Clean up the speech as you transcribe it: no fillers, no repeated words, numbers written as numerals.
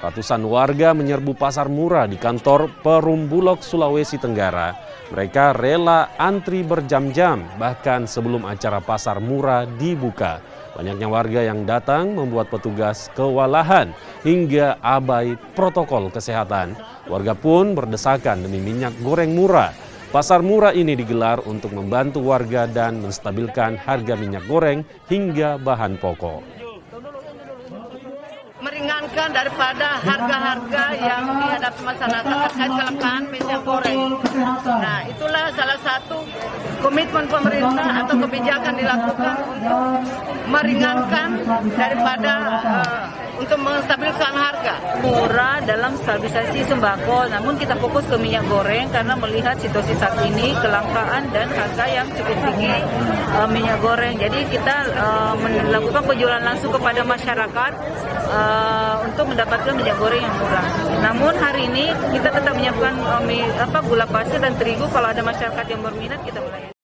Ratusan warga menyerbu pasar murah di kantor Perumbulok, Sulawesi Tenggara. Mereka rela antri berjam-jam, bahkan sebelum acara pasar murah dibuka. Banyaknya warga yang datang membuat petugas kewalahan hingga abai protokol kesehatan. Warga pun berdesakan demi minyak goreng murah. Pasar murah ini digelar untuk membantu warga dan menstabilkan harga minyak goreng hingga bahan pokok. Meringankan daripada harga-harga yang dihadapi masyarakat terkait kelangkaan minyak goreng. Nah, itulah salah satu komitmen pemerintah atau kebijakan dilakukan untuk meringankan daripada untuk menstabilkan harga. Murah dalam stabilisasi sembako, namun kita fokus ke minyak goreng karena melihat situasi saat ini kelangkaan dan harga yang cukup tinggi minyak goreng. Jadi kita melakukan penjualan langsung kepada masyarakat untuk mendapatkan minyak goreng yang murah. Namun hari ini kita tetap menyiapkan gula pasir dan terigu. Kalau ada masyarakat yang berminat kita melayani.